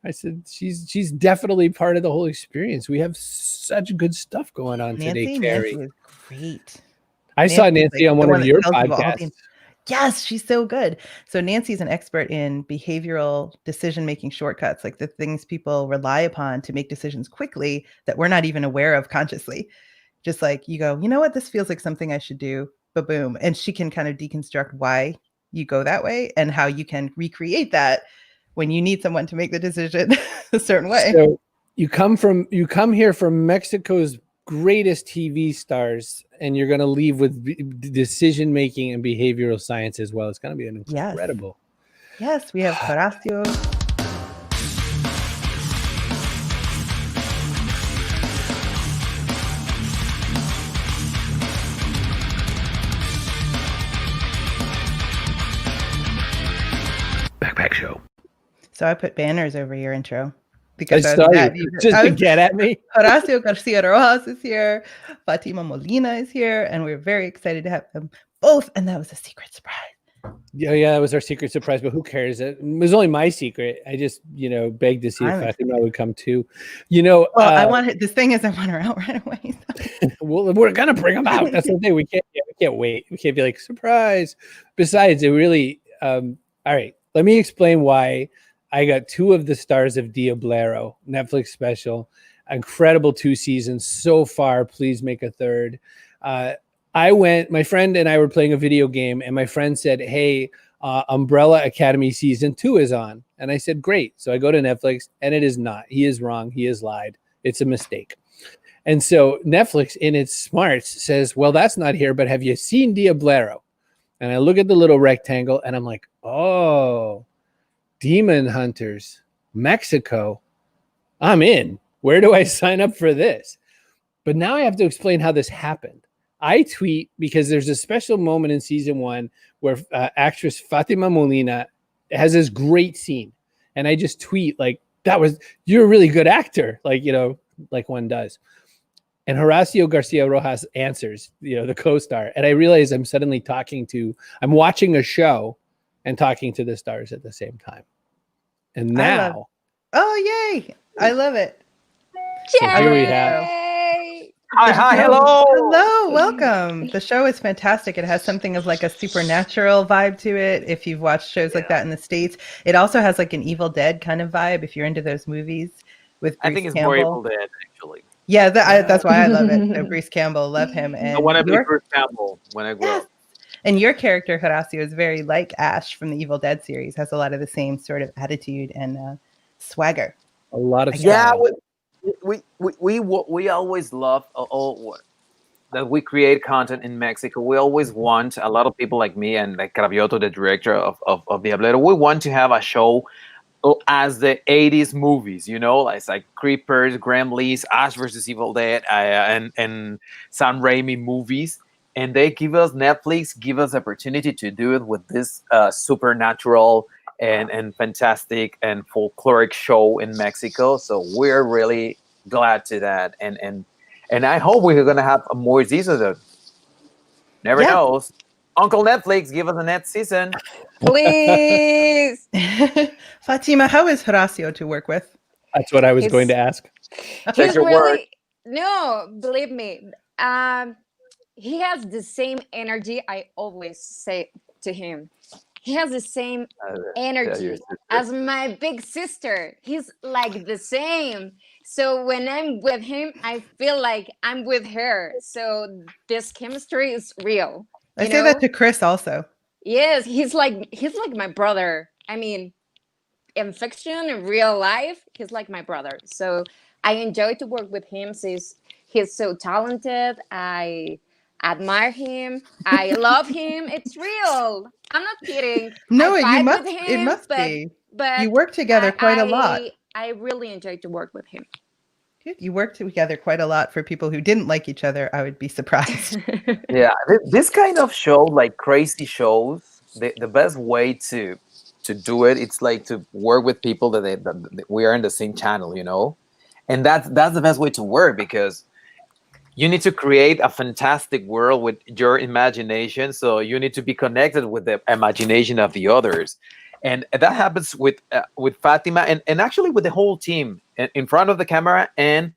I said, she's definitely part of the whole experience. We have such good stuff going on today, Carrie. Nancy was great. I saw Nancy like on one of your podcasts. Yes, she's so good. So Nancy's an expert in behavioral decision-making shortcuts, like the things people rely upon to make decisions quickly that we're not even aware of consciously. Just like you go, you know what, this feels like something I should do, but boom. And she can kind of deconstruct why you go that way and how you can recreate that when you need someone to make the decision a certain way. So you come here from Mexico's greatest TV stars, and you're going to leave with decision making and behavioral science as well. It's going to be an incredible. Yes, we have Horacio. Backpack Show. So I put banners over your intro. Because I saw you just to get at me. Horacio Garcia-Rojas is here. Fatima Molina is here. And we're very excited to have them both. And that was a secret surprise. Yeah, that was our secret surprise. But who cares? It was only my secret. I just, begged to see if Fatima would come too. Well, I want this thing is I want her out right away. So. Well, we're gonna bring them out. That's the thing. We can't wait. We can't be like surprise. Besides, it really. All right. Let me explain why. I got 2 of the stars of Diablero, Netflix special. Incredible 2 seasons so far. Please make a 3rd. My friend and I were playing a video game, and my friend said, hey, Umbrella Academy season 2 is on. And I said, great. So I go to Netflix, and it is not. He is wrong. He has lied. It's a mistake. And so Netflix, in its smarts, says, well, that's not here, but have you seen Diablero? And I look at the little rectangle, and I'm like, oh, Demon Hunters, Mexico. I'm in. Where do I sign up for this? But now I have to explain how this happened. I tweet because there's a special moment in season 1 where actress Fatima Molina has this great scene. And I just tweet like, you're a really good actor. Like, like one does. And Horacio Garcia-Rojas answers, the co-star. And I realize I'm suddenly I'm watching a show and talking to the stars at the same time. And now. Oh, yay. I love it. So here we have. Hi, hello. Hello, welcome. The show is fantastic. It has something of like a supernatural vibe to it. If you've watched shows like that in the States, it also has like an Evil Dead kind of vibe. If you're into those movies with Bruce I think it's Campbell. more Evil Dead, actually. Yeah, that's why I love it. So Bruce Campbell, love him. And I want to be Bruce Campbell when I grow up. And your character, Horacio, is very like Ash from the Evil Dead series, has a lot of the same sort of attitude and swagger. A lot of we always love that we create content in Mexico. We always want, a lot of people like me and like Cravioto, the director of Diablero, we want to have a show as the 80s movies, it's like Creepers, Gremlins, Ash versus Evil Dead, and Sam Raimi movies. And Netflix give us opportunity to do it with this supernatural and fantastic and folkloric show in Mexico. So we're really glad to that. And I hope we're going to have more seasons. Never knows. Uncle Netflix, give us a next season. Please. Fatima, how is Horacio to work with? That's what I was going to ask. He's really, no, believe me. He has the same energy I always say to him. He has the same energy as my big sister. He's like the same. So when I'm with him, I feel like I'm with her. So this chemistry is real. I say that to Chris also. Yes, he's like my brother. I mean, in fiction, in real life, he's like my brother. So I enjoy to work with him since he's so talented. I admire him. I love him. It's real. I'm not kidding. No, it must be. But you work together quite a lot. I really enjoy to work with him. Good. You work together quite a lot. For people who didn't like each other, I would be surprised. Yeah, this kind of show, like crazy shows, the best way to do it, it's like to work with people that we are in the same channel, and that's the best way to work, because you need to create a fantastic world with your imagination. So you need to be connected with the imagination of the others. And that happens with Fatima, and actually with the whole team in front of the camera and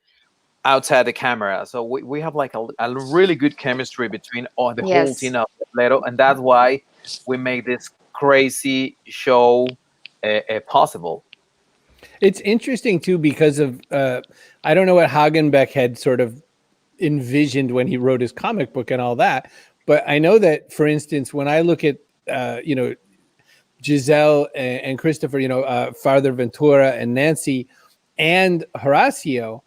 outside the camera. So we have like a really good chemistry between the whole Yes. team of Diablero, and that's why we make this crazy show possible. It's interesting too because of I don't know what Hagenbeck had sort of envisioned when he wrote his comic book and all that, but I know that, for instance, when I look at Giselle and Christopher, Father Ventura and Nancy and Horacio,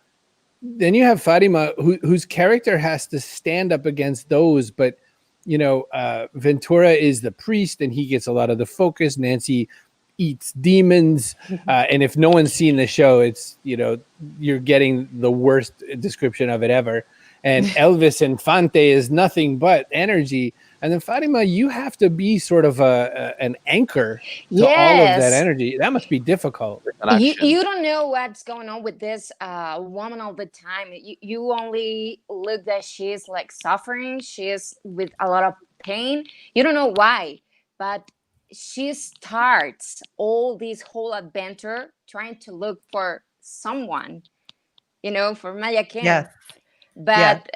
then you have Fatima, whose character has to stand up against those, but Ventura is the priest and he gets a lot of the focus. Nancy eats demons, and if no one's seen the show, it's you're getting the worst description of it ever. And Elvis Infante is nothing but energy. And then Fatima, you have to be sort of an anchor to all of that energy. That must be difficult. You don't know what's going on with this woman all the time. You only look that she's like suffering. She's with a lot of pain. You don't know why, but she starts all this whole adventure trying to look for someone, for Maya Kim. Yes. But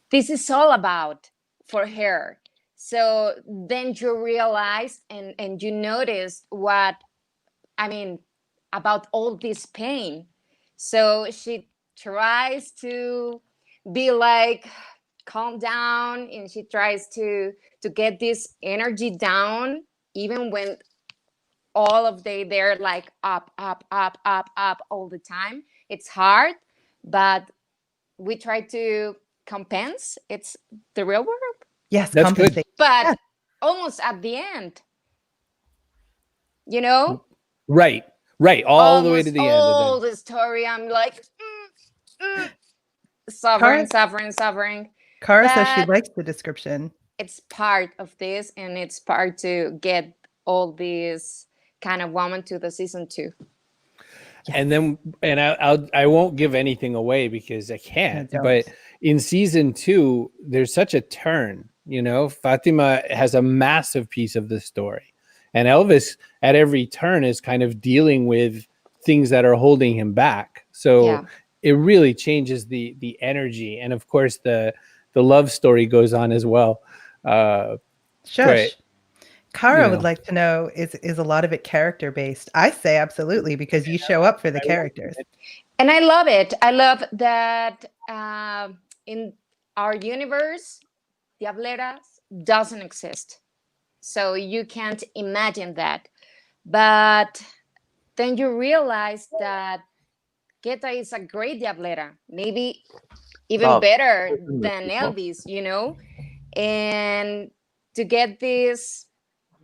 this is all about for her. So then you realize and you notice about all this pain. So she tries to be like calm down, and she tries to get this energy down, even when all of they're like up all the time. It's hard, but we try to compensate. It's the real word. Yes, that's compensate. good. But almost at the end, Right. All the way to the end. All the story, I'm like suffering. Cara says she likes the description. It's part of this, and it's part to get all these kind of woman to the season 2. And then, I won't give anything away because I can't. But in season 2, there's such a turn. Fatima has a massive piece of the story, and Elvis at every turn is kind of dealing with things that are holding him back. So it really changes the energy, and of course the love story goes on as well. Shush. Cara would like to know, is a lot of it character based? I say absolutely, because you show up for the characters. And I love it. I love that in our universe, Diableras doesn't exist. So you can't imagine that. But then you realize that Keta is a great Diablera, maybe even better than Elvis, and to get this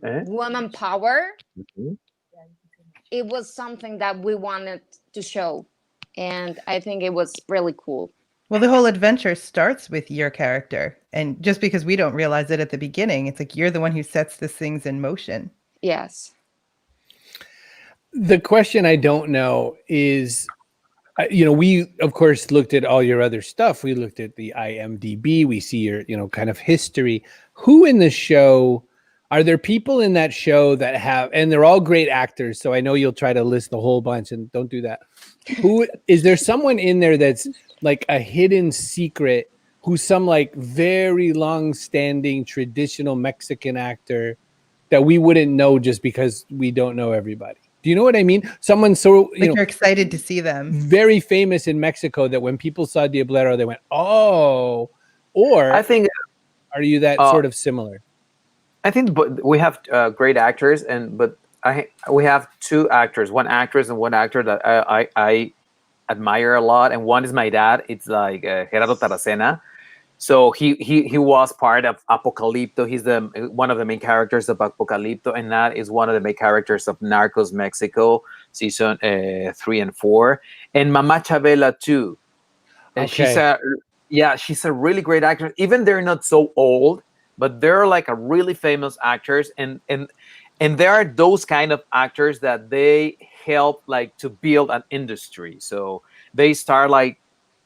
woman power, it was something that we wanted to show, and I think it was really cool. Well, the whole adventure starts with your character, and just because we don't realize it at the beginning, it's like you're the one who sets these things in motion. Yes. The question I don't know is, we of course looked at all your other stuff. We looked at the IMDb. We see your, kind of history. Who in the show? Are there people in that show that have, and they're all great actors, so I know you'll try to list the whole bunch, and don't do that. Who is there someone in there that's like a hidden secret, who's some like very long-standing traditional Mexican actor that we wouldn't know just because we don't know everybody? Do you know what I mean? Someone you're excited to see them. Very famous in Mexico that when people saw Diablero, they went, oh, or I think, are you that sort of similar? I think we have great actors, but we have 2 actors, one actress and one actor that I admire a lot, and one is my dad. It's like Gerardo Taracena. So he was part of Apocalipto. He's one of the main characters of Apocalipto, and that is one of the main characters of Narcos Mexico season 3 and 4, and Mama Chabela too. And she's a really great actress. Even they're not so old, but they're like a really famous actors, and there are those kind of actors that they help like to build an industry. So they start like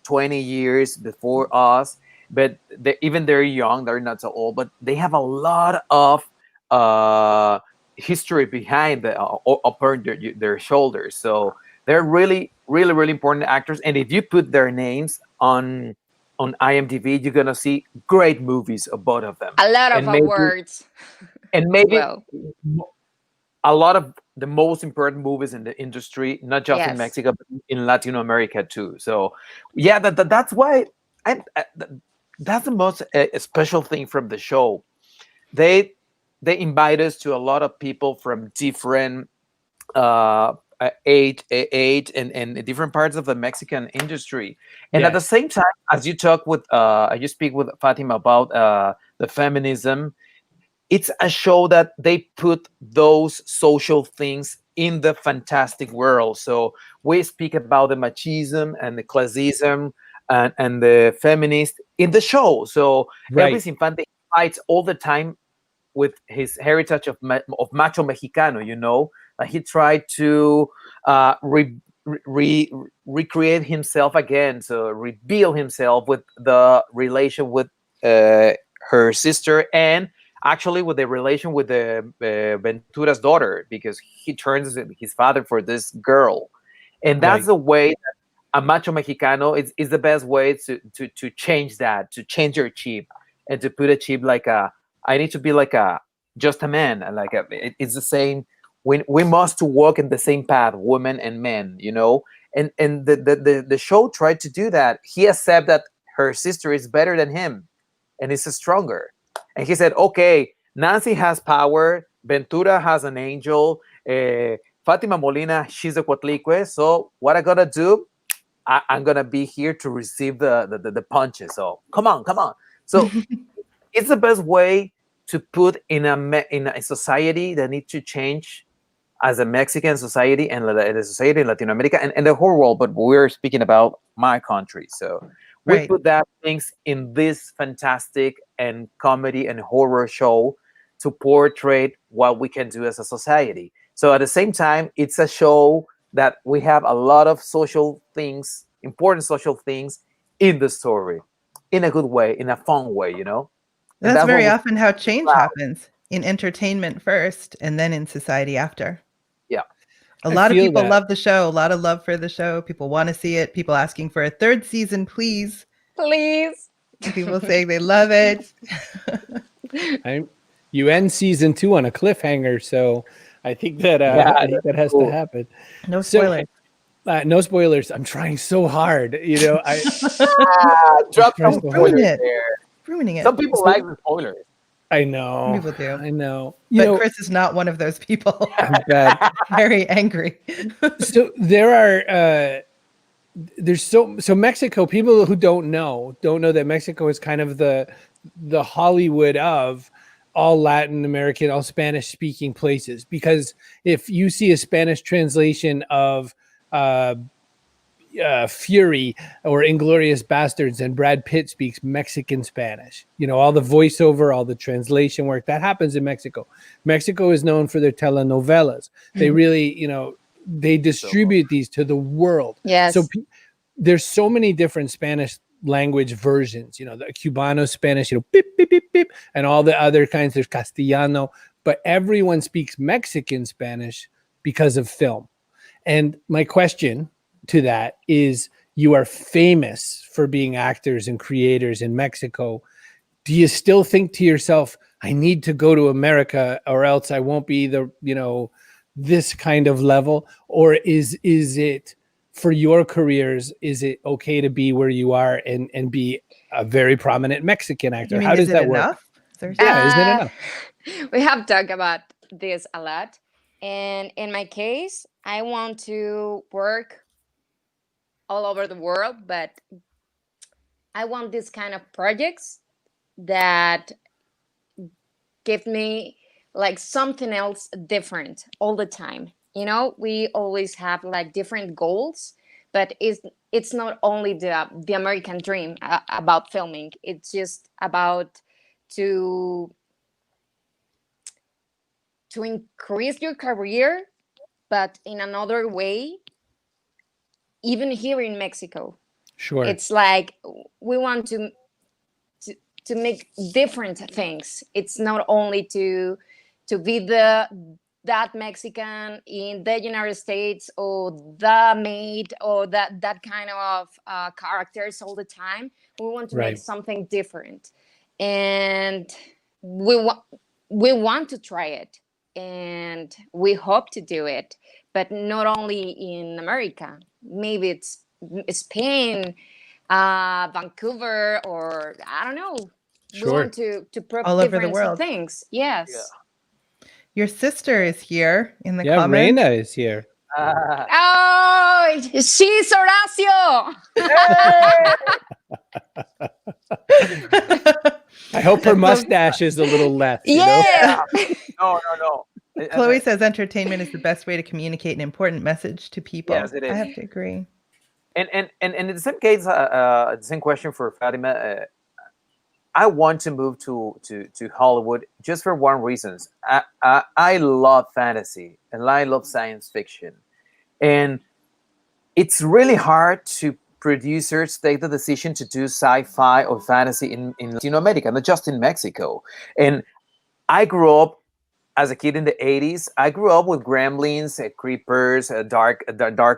20 years before us, but they're young, they're not so old, but they have a lot of history behind upon their shoulders. So they're really, really, really important actors. And if you put their names on IMDb, you're gonna see great movies of both of them. A lot of And maybe, awards. well, a lot of the most important movies in the industry, not just in Mexico, but in Latin America too. So, yeah, that's why that's the most special thing from the show. They invite us to a lot of people from different age and different parts of the Mexican industry. And at the same time, as you talk with you speak with Fatima about the feminism, it's a show that they put those social things in the fantastic world. So we speak about the machismo and the classism and the feminist in the show. So Elvis Infante fights all the time with his heritage of macho Mexicano, you know. He tried to recreate himself again, so reveal himself with the relation with her sister, and actually with the relation with the Ventura's daughter, because he turns his father for this girl. And that's the way that a macho Mexicano is the best way to change that, to change your chip, and to put a chip like I need to be like just a man. Like it's the same. We must to walk in the same path, women and men, you know. And the show tried to do that. He accepted that her sister is better than him, and is stronger. And he said, okay, Nancy has power. Ventura has an angel. Fatima Molina, she's a Coatlicue. So what I gotta do? I'm gonna be here to receive the punches. So come on. So it's the best way to put in a society that needs to change as a Mexican society and the society in Latin America and the whole world. But we're speaking about my country. So we put that things in this fantastic and comedy and horror show to portray what we can do as a society. So at the same time, it's a show that we have a lot of social things, important social things in the story, in a good way, in a fun way, you know? That's very often how change happens, in entertainment first and then in society after. Yeah. A lot of people love the show, a lot of love for the show. People want to see it. People asking for a third season, please. Please. People saying they love it. You end season 2 on a cliffhanger, so I think that that has to happen. No spoilers. No spoilers. I'm trying so hard. You know, drop some spoilers there. Ruining it. Some people like the spoilers. I know. People do. I know. But Chris is not one of those people. I'm bad. Very angry. So there's so Mexico, people who don't know that Mexico is kind of the Hollywood of all Latin American, all Spanish speaking places. Because if you see a Spanish translation of Fury or Inglourious Bastards, and Brad Pitt speaks Mexican Spanish, you know, all the voiceover, all the translation work that happens in Mexico. Mexico is known for their telenovelas. They really, you know, they distribute these to the world. Yes. So there's so many different Spanish language versions, you know, the Cubano Spanish, you know, beep, beep, beep, beep, and all the other kinds. There's Castellano, but everyone speaks Mexican Spanish because of film. And my question to that is, you are famous for being actors and creators in Mexico. Do you still think to yourself, I need to go to America or else I won't be the, you know, this kind of level? Or is it for your careers, is it okay to be where you are and be a very prominent Mexican actor? How does that work? Yeah, is it enough? We have talked about this a lot. And in my case, I want to work all over the world, but I want this kind of projects that give me like something else different all the time. You know, we always have like different goals, but it's not only the American dream about filming. It's just about to increase your career, but in another way. Even here in Mexico, sure, it's like we want to make different things. It's not only to be the that Mexican in the United States, or the maid, or that kind of characters all the time. We want to make something different, and we want to try it, and we hope to do it, but not only in America. Maybe it's Spain, Vancouver, or I don't know. Sure. We want to prove All over the different world. things. Yes. Yeah. Your sister is here in the Yeah, comments. Reina is here. Oh, she's Horacio. I hope her mustache is a little less. Yeah. No. Chloe says entertainment is the best way to communicate an important message to people. Yes, it is. I have to agree. And in the same case, the same question for Fatima. I want to move to Hollywood just for one reason. I love fantasy and I love science fiction, and it's really hard to producers take the decision to do sci-fi or fantasy in Latin America, not just in Mexico. And I grew up as a kid in the 80s. I grew up with Gremlins, Creepers, Dark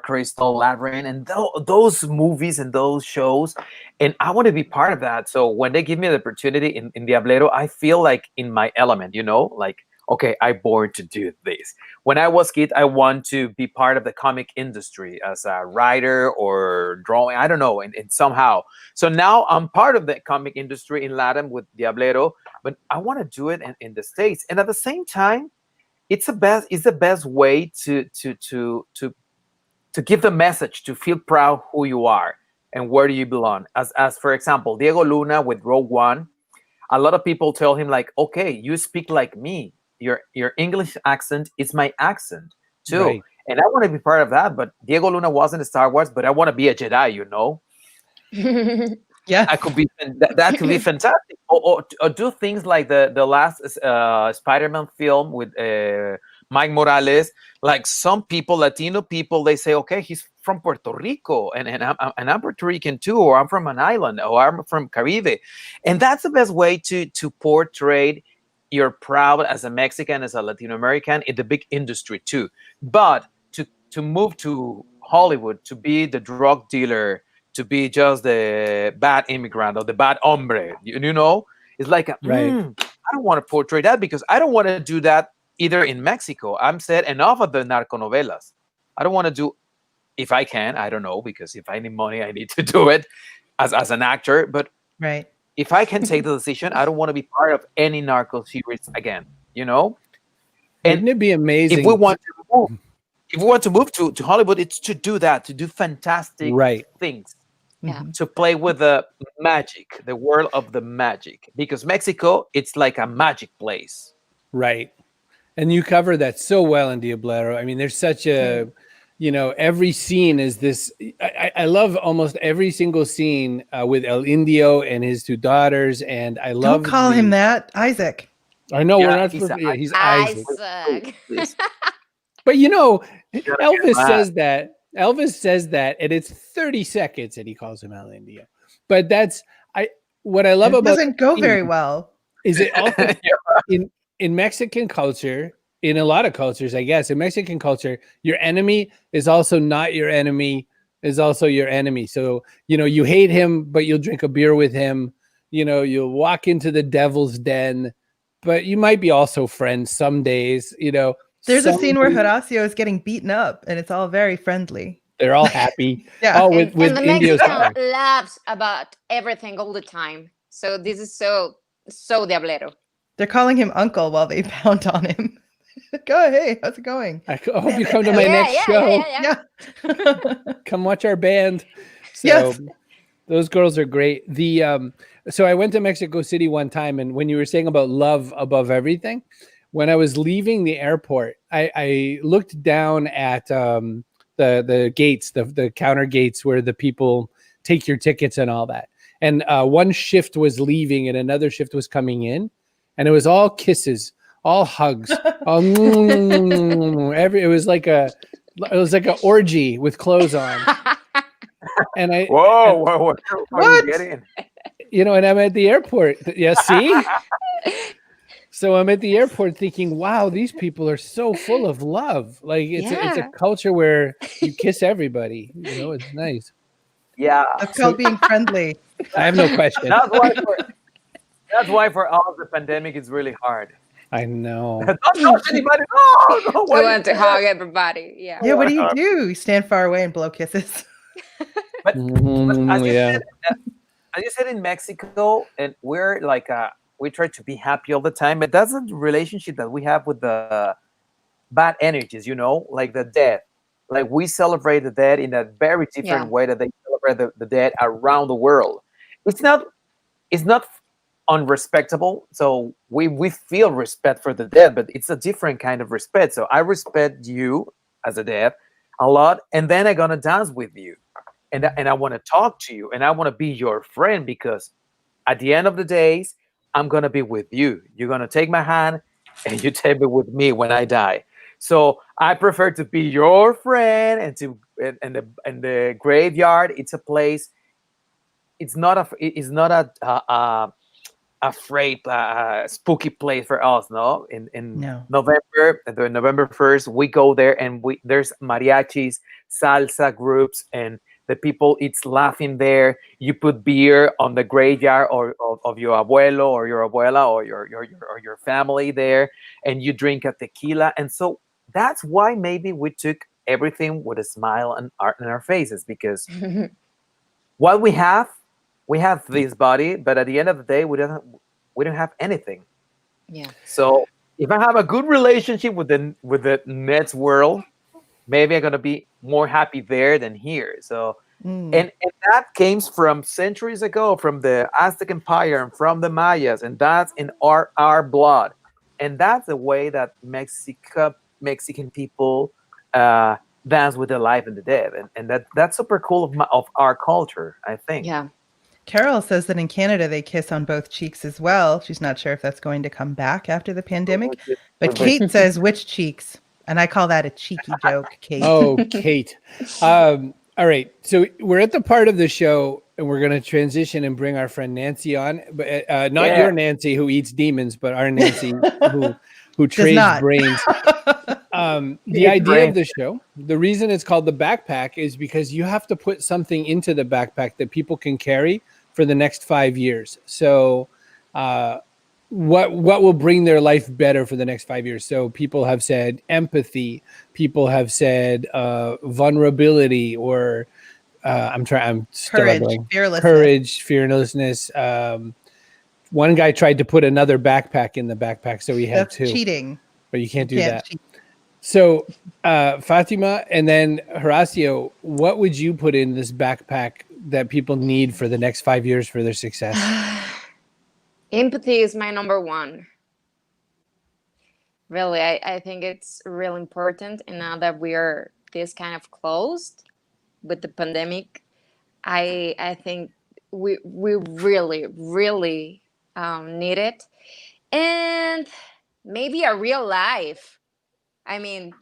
Crystal, Labyrinth, and those movies and those shows. And I want to be part of that. So when they give me the opportunity in Diablero, I feel like in my element, like, okay, I'm born to do this. When I was a kid, I want to be part of the comic industry as a writer or drawing, I don't know, and somehow. So now I'm part of the comic industry in Latin with Diablero, but I want to do it in the States. And at the same time, it's the best way to give the message, to feel proud who you are and where do you belong. As for example, Diego Luna with Rogue One, a lot of people tell him like, okay, you speak like me. Your English accent is my accent too. Right. And I want to be part of that. But Diego Luna wasn't a Star Wars, but I want to be a Jedi, Yeah, I could be. That could be fantastic. Or do things like the last Spider-Man film with Mike Morales. Like some people, Latino people, they say, okay, he's from Puerto Rico, and I'm Puerto Rican too, or I'm from an island, or I'm from Caribe, and that's the best way to portray you're proud as a Mexican, as a Latino American in the big industry too. But to move to Hollywood, to be the drug dealer, to be just the bad immigrant or the bad hombre, it's like, right. I don't want to portray that, because I don't want to do that either in Mexico. I'm said enough of the narconovelas. I don't want to do, if I can, I don't know, because if I need money, I need to do it as an actor. But right. If I can take the decision, I don't want to be part of any narco series again, And wouldn't it be amazing if we want to move to Hollywood, it's to do that, to do fantastic things, to play with the magic, the world of the magic, because Mexico, it's like a magic place. Right. And you cover that so well in Diablero. I mean, there's such a, every scene is this. I love almost every single scene with El Indio and his two daughters. And I love. Don't call him that, Isaac. I know, we're not supposed to. He's Isaac. But Elvis says that. Elvis says that, and it's 30 seconds, and he calls him El Indio. But what I love about doesn't go very well. Is it also in Mexican culture, in a lot of cultures, I guess, in Mexican culture, your enemy is also not your enemy, is also your enemy. So, you hate him, but you'll drink a beer with him. You'll walk into the devil's den, but you might be also friends some days, There's a scene where Horacio is getting beaten up, and it's all very friendly. They're all happy. Yeah. Oh, with and the Indio's Mexican laughs about everything all the time. So this is so Diablero. They're calling him uncle while they pound on him. Go, hey, how's it going? I hope you come to my next show. Yeah. Come watch our band. So yes. Those girls are great. So I went to Mexico City one time, and when you were saying about love above everything, when I was leaving the airport, I looked down at the gates, the counter gates where the people take your tickets and all that. And one shift was leaving and another shift was coming in, and it was all kisses, all hugs. It was like an orgy with clothes on. And whoa, what are you getting? And I'm at the airport. Yeah, see? So I'm at the airport thinking, wow, these people are so full of love. Like it's a Yeah. culture where you kiss everybody. It's nice. Yeah, That's So called being friendly. I have no question. that's why for us the pandemic is really hard. I know. Don't touch anybody. No, We why want to you do that? hug everybody. Yeah. Yeah, what do? You stand far away and blow kisses. But as you Yeah. said, in Mexico, and we're like we try to be happy all the time, but that's a relationship that we have with the bad energies, like the dead. Like we celebrate the dead in a very different Yeah. way that they celebrate the dead around the world. It's not unrespectable. So we feel respect for the dead, but it's a different kind of respect. So I respect you as a dead a lot, and then I'm gonna dance with you, and I want to talk to you, and I want to be your friend, because at the end of the days, I'm gonna be with you. You're gonna take my hand, and you take it with me when I die. So I prefer to be your friend, and the graveyard. It's a place. It's not a afraid spooky place for us. No, in No. November, the November 1st, we go there, and there's mariachis, salsa groups, and the people it's laughing there. You put beer on the graveyard of your abuelo or your abuela or your family there, and you drink a tequila. And so that's why maybe we took everything with a smile and art in our faces, because what we have this body, but at the end of the day, we don't have anything. Yeah. So if I have a good relationship with the next world, maybe I'm gonna be more happy there than here. So Mm. and that came from centuries ago, from the Aztec Empire and from the Mayas, and that's in our blood, and that's the way that Mexican people dance with the life and the dead, and that's super cool of our culture, I think. Yeah. Carol says that in Canada they kiss on both cheeks as well. She's not sure if that's going to come back after the pandemic. But Kate says which cheeks? And I call that a cheeky joke, Kate. Oh, Kate. All right. So we're at the part of the show, and we're going to transition and bring our friend Nancy on, but not your Nancy who eats demons, but our Nancy who trades not. brains. The idea of the show, the reason it's called the backpack, is because you have to put something into the backpack that people can carry for the next 5 years. So what will bring their life better for the next 5 years? So people have said empathy, people have said vulnerability, or I'm struggling. Courage, fearlessness. One guy tried to put another backpack in the backpack, so he had That's two. cheating. But you can't do that. Cheat. So Fatima and then Horacio, what would you put in this backpack that people need for the next 5 years for their success? Empathy is my number one. Really, I think it's really important. And now that we are this kind of closed with the pandemic, I think we really, really need it. And maybe a real life. I mean,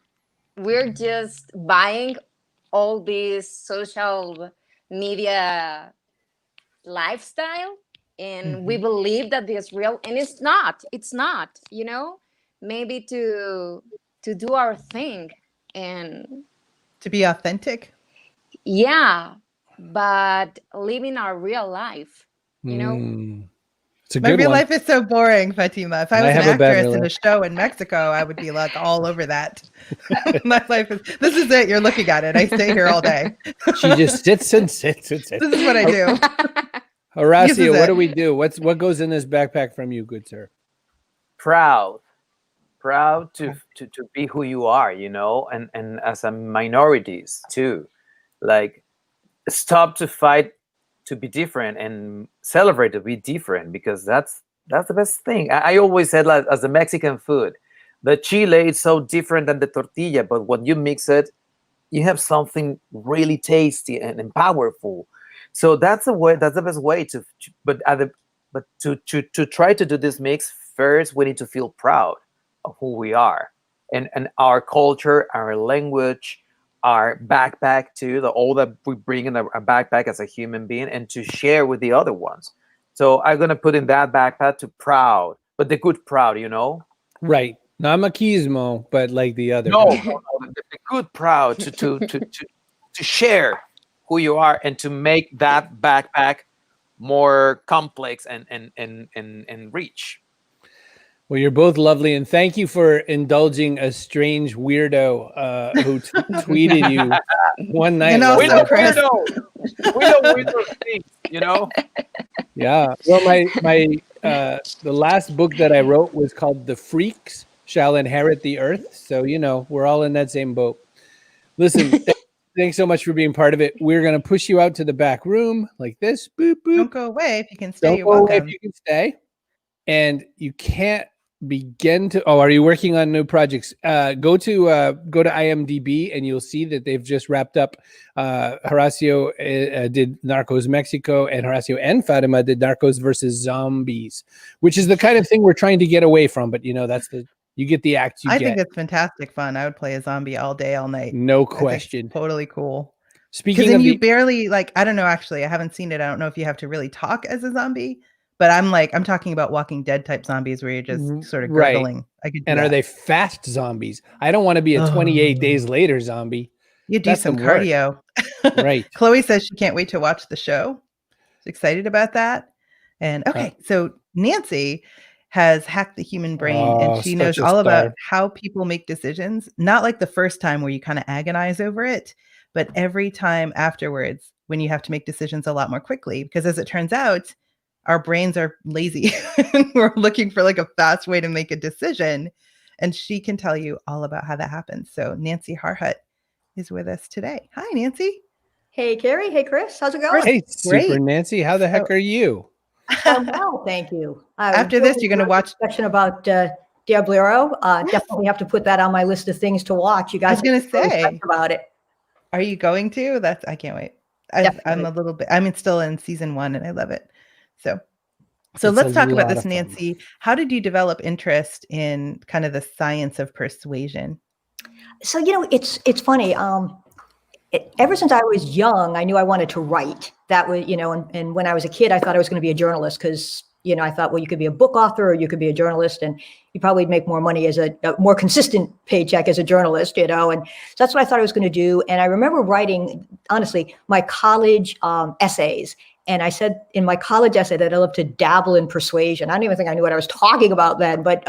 we're just buying all this social media lifestyle, and we believe that it's real, and it's not, maybe to do our thing and to be authentic. Yeah, but living our real life, My real life is so boring, Fatima. If I was an actress in a show in Mexico, I would be like all over that. My life this is it. You're looking at it. I stay here all day. She just sits and sits and sits. This is what I do. Horacio, what do we do? What goes in this backpack from you, good sir? Proud to be who you are, and as a minorities too. Like, stop to fight to be different and celebrate to be different, because that's the best thing. I always said, like, as the Mexican food, the chile is so different than the tortilla, but when you mix it, you have something really tasty and powerful. So that's the best way to try to do this mix. First, we need to feel proud of who we are, and our culture, our language, our backpack too, all that we bring in a backpack as a human being, and to share with the other ones. So I'm gonna put in that backpack to proud but the good proud, you know. Right. Not machismo, but like the other. No, kind. the good proud to share who you are and to make that backpack more complex and rich. Well, you're both lovely, and thank you for indulging a strange weirdo who tweeted you one night. And We also, don't Chris. weirdo things, you know. Yeah. Well, the last book that I wrote was called "The Freaks Shall Inherit the Earth." So we're all in that same boat. Listen, thanks so much for being part of it. We're gonna push you out to the back room like this. Boop boop. Don't go away if you can stay. Don't You're go away welcome. if you can stay. And you can't begin to. Oh, are you working on new projects? Go to IMDb and you'll see that they've just wrapped up. Horacio did Narcos Mexico, and Horacio and Fatima did Narcos versus Zombies, which is the kind of thing we're trying to get away from. But you get the act you I get. think it's fantastic fun. I would play a zombie all day, all night. No question. Totally cool. Speaking then of you barely I don't know. Actually, I haven't seen it. I don't know if you have to really talk as a zombie. But I'm talking about Walking Dead type zombies where you're just sort of gurgling. I could do and that. are they fast zombies? I don't want to be a 28 days later zombie. You do That's some work. cardio. Right. Chloe says she can't wait to watch the show. She's excited about that. And okay, so Nancy has hacked the human brain and she knows all about how people make decisions. Not like the first time where you kind of agonize over it, but every time afterwards when you have to make decisions a lot more quickly. Because as it turns out, our brains are lazy. We're looking for like a fast way to make a decision. And she can tell you all about how that happens. So Nancy Harhut is with us today. Hi, Nancy. Hey, Carrie. Hey, Chris. How's it going? Hey, Great. Super Nancy. How the heck are you? Well, thank you. After this, you're going to watch section about Diablero. Definitely have to put that on my list of things to watch. You guys I was going to say about it. Are you going to? I can't wait. I'm a little bit. Still in season 1 and I love it. So let's talk about this, Nancy. How did you develop interest in kind of the science of persuasion? So, it's funny. Ever since I was young, I knew I wanted to write. That was, and when I was a kid, I thought I was going to be a journalist because, I thought, well, you could be a book author or you could be a journalist and you probably make more money as a more consistent paycheck as a journalist, and so that's what I thought I was going to do. And I remember writing, honestly, my college essays. And I said in my college essay that I love to dabble in persuasion. I don't even think I knew what I was talking about then, but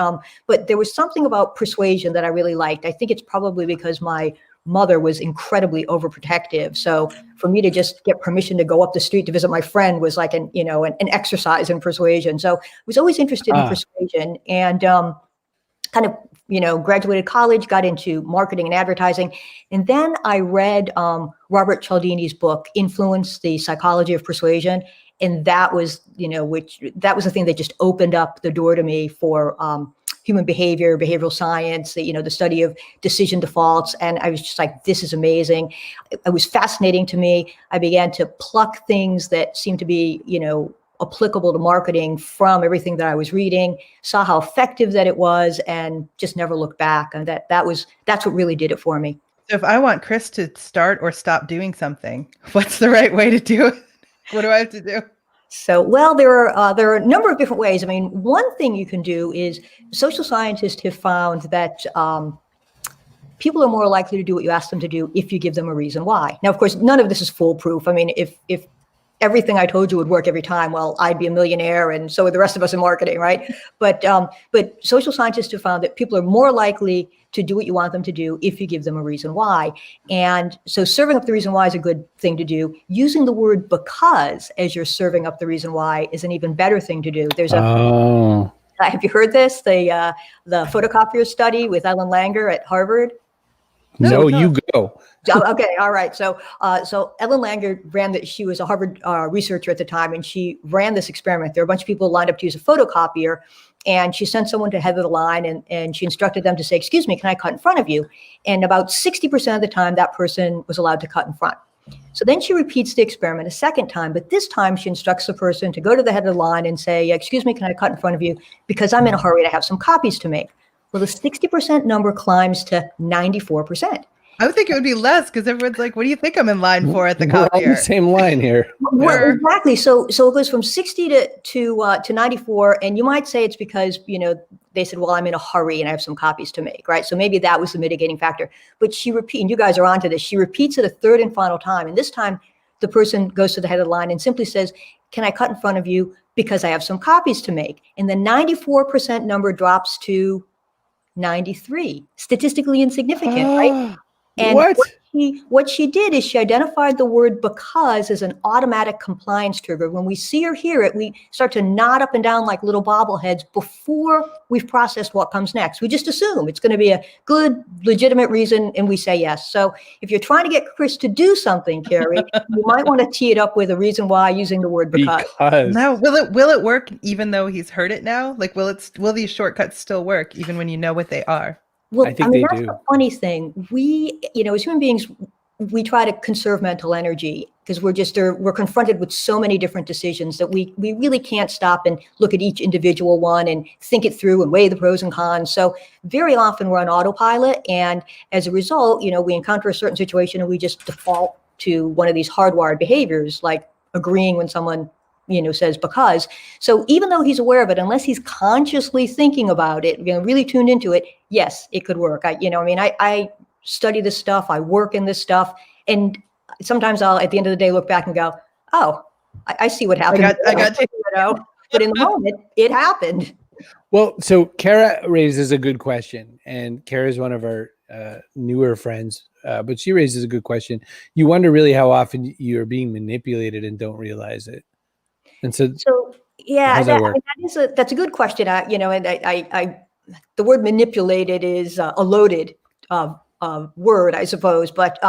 there was something about persuasion that I really liked. I think it's probably because my mother was incredibly overprotective. So for me to just get permission to go up the street to visit my friend was like an exercise in persuasion. So I was always interested in persuasion and kind of, graduated college, got into marketing and advertising. And then I read Robert Cialdini's book, Influence, the Psychology of Persuasion. And that was, that was the thing that just opened up the door to me for human behavior, behavioral science, the study of decision defaults. And I was just like, this is amazing. It was fascinating to me. I began to pluck things that seemed to be, applicable to marketing from everything that I was reading, saw how effective that it was, and just never looked back. And that's what really did it for me. So if I want Chris to start or stop doing something, what's the right way to do it? What do I have to do? So, well, there are a number of different ways. I mean, one thing you can do is social scientists have found that people are more likely to do what you ask them to do if you give them a reason why. Now, of course, none of this is foolproof. I mean, if everything I told you would work every time, well, I'd be a millionaire and so would the rest of us in marketing, right? But social scientists have found that people are more likely to do what you want them to do if you give them a reason why. And so serving up the reason why is a good thing to do. Using the word because as you're serving up the reason why is an even better thing to do. There's have you heard this? The photocopier study with Ellen Langer at Harvard? No, you go. Okay, all right. So Ellen Langer she was a Harvard researcher at the time, and she ran this experiment. There were a bunch of people lined up to use a photocopier, and she sent someone to head of the line, and she instructed them to say, "Excuse me, can I cut in front of you?" And about 60% of the time, that person was allowed to cut in front. So then she repeats the experiment a second time, but this time she instructs the person to go to the head of the line and say, "Excuse me, can I cut in front of you? Because I'm in a hurry to have some copies to make." Well, the 60% number climbs to 94%. I would think it would be less because everyone's like, "What do you think I'm in line for at the We're on copier?" the same line here. Well, exactly. So it goes from 60 to 94, and you might say it's because they said, "Well, I'm in a hurry and I have some copies to make," right? So maybe that was the mitigating factor. But she repeats, and you guys are onto this. She repeats it a third and final time, and this time the person goes to the head of the line and simply says, "Can I cut in front of you because I have some copies to make?" And the 94% number drops to 93, statistically insignificant, right? And what she did is she identified the word "because" as an automatic compliance trigger. When we see or hear it, we start to nod up and down like little bobbleheads before we've processed what comes next. We just assume it's going to be a good, legitimate reason, and we say yes. So if you're trying to get Chris to do something, Carrie, you might want to tee it up with a reason why using the word "because." Now, will it work even though he's heard it now? Like, will these shortcuts still work even when you know what they are? Well, I think that's do. the funny thing. We, as human beings, we try to conserve mental energy because we're confronted with so many different decisions that we really can't stop and look at each individual one and think it through and weigh the pros and cons. So very often we're on autopilot, and as a result, we encounter a certain situation and we just default to one of these hardwired behaviors, like agreeing when someone says "because." So even though he's aware of it, unless he's consciously thinking about it, really tuned into it, yes, it could work. I study this stuff, I work in this stuff, and sometimes I'll, at the end of the day, look back and go, "Oh, I see what happened." I got to figure it out. But in the moment, it happened. Well, so Kara raises a good question, and Kara is one of our newer friends, but she raises a good question. You wonder really how often you're being manipulated and don't realize it. And so yeah, that work? That's a good question. And I the word "manipulated" is a loaded word, I suppose. But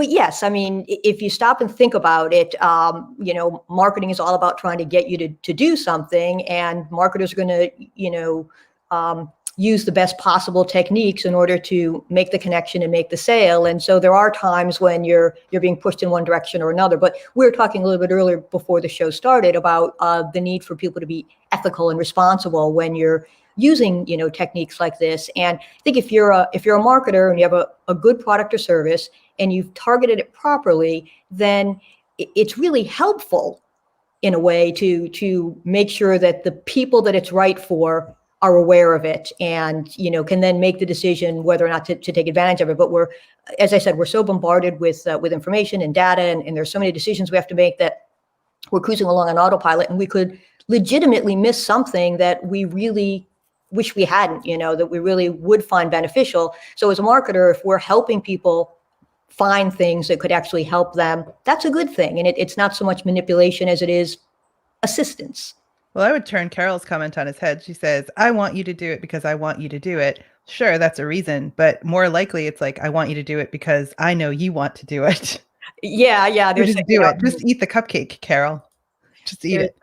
yes, I mean, if you stop and think about it, marketing is all about trying to get you to do something, and marketers are going to, use the best possible techniques in order to make the connection and make the sale. And so there are times when you're being pushed in one direction or another. But we were talking a little bit earlier before the show started about the need for people to be ethical and responsible when you're using techniques like this. And I think if you're a marketer and you have a good product or service and you've targeted it properly, then it's really helpful in a way to make sure that the people that it's right for are aware of it and can then make the decision whether or not to take advantage of it. But as I said, we're so bombarded with information and data, and there's so many decisions we have to make that we're cruising along on autopilot, and we could legitimately miss something that we really wish we hadn't, that we really would find beneficial. So as a marketer, if we're helping people find things that could actually help them, that's a good thing. And it's not so much manipulation as it is assistance. Well, I would turn Carol's comment on its head. She says, "I want you to do it because I want you to do it." Sure, that's a reason, but more likely it's like, "I want you to do it because I know you want to do it." Yeah. Just do it. Just eat the cupcake, Carol. Just eat it.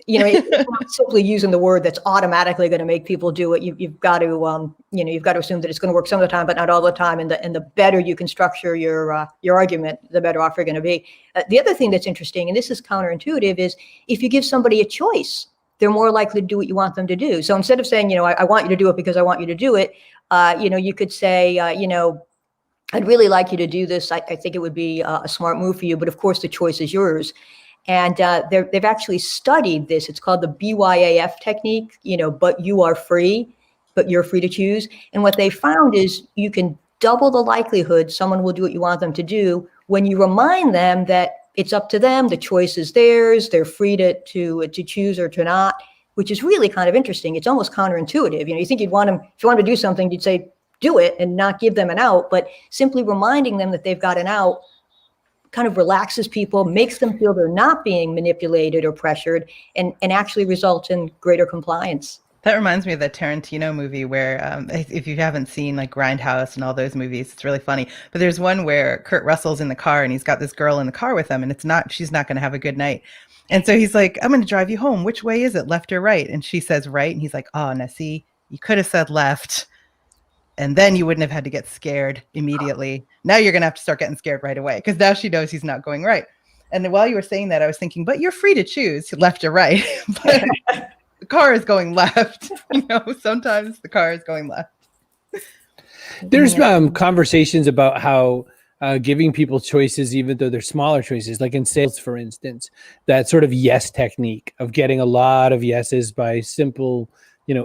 It's not simply using the word that's automatically going to make people do it. You've got to, you've got to assume that it's going to work some of the time, but not all the time. And the better you can structure your argument, the better off you're going to be. The other thing that's interesting, and this is counterintuitive, is if you give somebody a choice, they're more likely to do what you want them to do. So instead of saying, I want you to do it because I want you to do it, you could say, I'd really like you to do this. I think it would be a smart move for you, but of course the choice is yours. And they've actually studied this. It's called the BYAF technique, but you are free, but you're free to choose. And what they found is you can double the likelihood someone will do what you want them to do when you remind them that it's up to them. The choice is theirs. They're free to choose or to not, which is really kind of interesting. It's almost counterintuitive. You think you'd want them, if you want to do something, you'd say, do it and not give them an out. But simply reminding them that they've got an out kind of relaxes people, makes them feel they're not being manipulated or pressured, and actually results in greater compliance. That reminds me of the Tarantino movie where, if you haven't seen like Grindhouse and all those movies, it's really funny. But there's one where Kurt Russell's in the car and he's got this girl in the car with him, and she's not going to have a good night. And so he's like, "I'm going to drive you home. Which way is it, left or right?" And she says right. And he's like, "Oh, now see, you could have said left. And then you wouldn't have had to get scared immediately. Now you're going to have to start getting scared right away because now she knows he's not going right." And while you were saying that, I was thinking, but you're free to choose left or right. But the car is going left. Sometimes the car is going left. There's conversations about how giving people choices, even though they're smaller choices, like in sales, for instance, that sort of yes technique of getting a lot of yeses by simple,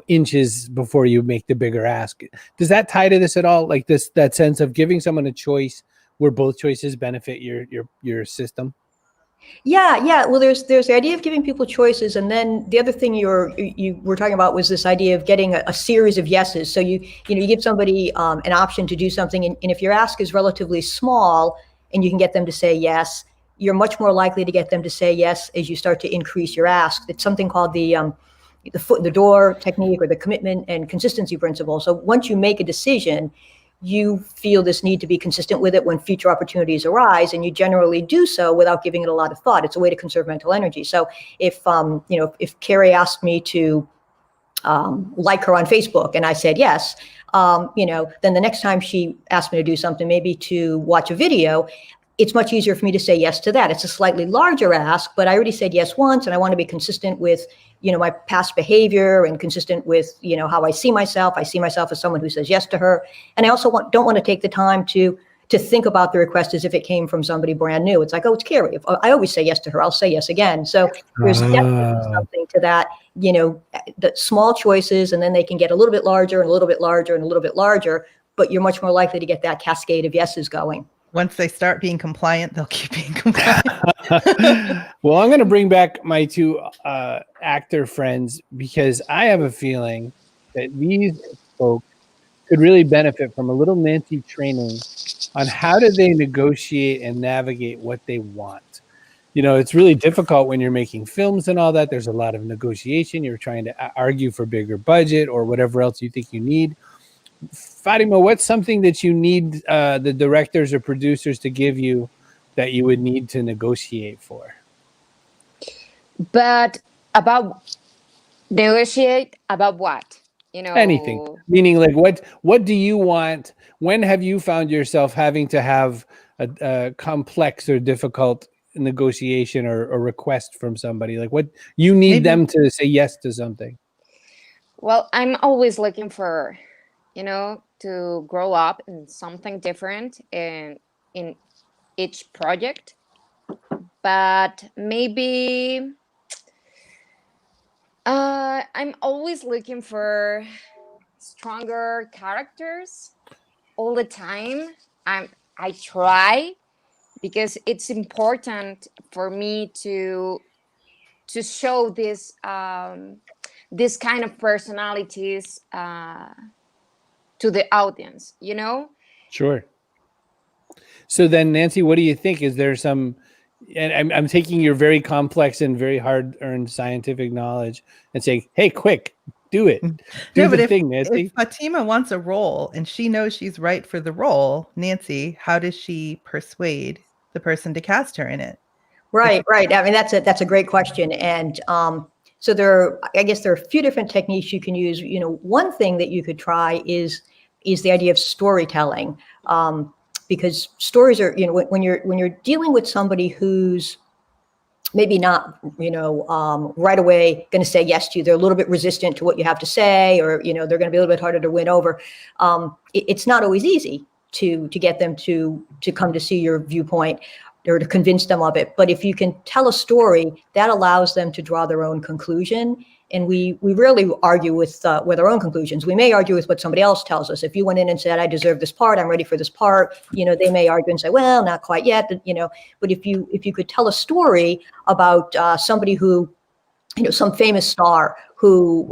inches before you make the bigger ask. Does that tie to this at all? Like that sense of giving someone a choice where both choices benefit your system? Yeah. Well, there's the idea of giving people choices, and then the other thing you were talking about was this idea of getting a series of yeses. So you give somebody an option to do something, and if your ask is relatively small, and you can get them to say yes, you're much more likely to get them to say yes as you start to increase your ask. It's something called the foot in the door technique, or the commitment and consistency principle. So once you make a decision, you feel this need to be consistent with it when future opportunities arise, and you generally do so without giving it a lot of thought. It's a way to conserve mental energy. So if Carrie asked me to like her on Facebook and I said yes, then the next time she asked me to do something, maybe to watch a video, it's much easier for me to say yes to that. It's a slightly larger ask, but I already said yes once, and I want to be consistent with, my past behavior, and consistent with, how I see myself. I see myself as someone who says yes to her. And I also don't want to take the time to think about the request as if it came from somebody brand new. It's like, oh, it's Carrie. If I always say yes to her, I'll say yes again. So there's definitely something to that, the small choices, and then they can get a little bit larger and a little bit larger and a little bit larger, but you're much more likely to get that cascade of yeses going. Once they start being compliant, they'll keep being compliant. Well, I'm going to bring back my two actor friends, because I have a feeling that these folks could really benefit from a little Nancy training on how do they negotiate and navigate what they want. It's really difficult when you're making films and all that. There's a lot of negotiation. You're trying to argue for bigger budget or whatever else you think you need. Fatima, what's something that you need the directors or producers to give you that you would need to negotiate for? But negotiate about what? Anything. Meaning, like, what do you want? When have you found yourself having to have a complex or difficult negotiation or request from somebody? Like, what you need them to say yes to something? Well, I'm always looking for, to grow up in something different in each project. But maybe I'm always looking for stronger characters all the time. I try, because it's important for me to show this kind of personalities to the audience, Sure. So then, Nancy, what do you think? Is there some, and I'm taking your very complex and very hard-earned scientific knowledge and saying, hey, quick, do it. Do the thing, Nancy. If Fatima wants a role and she knows she's right for the role, Nancy, how does she persuade the person to cast her in it? Right. I mean, that's a great question. And so I guess there are a few different techniques you can use. One thing that you could try is the idea of storytelling, because stories are, when you're dealing with somebody who's maybe not, right away going to say yes to you. They're a little bit resistant to what you have to say, or, they're going to be a little bit harder to win over. It's not always easy to get them to come to see your viewpoint or to convince them of it. But if you can tell a story, that allows them to draw their own conclusion. And we rarely argue with our own conclusions. We may argue with what somebody else tells us. If you went in and said, I deserve this part, I'm ready for this part, they may argue and say, well, not quite yet, but if you could tell a story about somebody who, some famous star who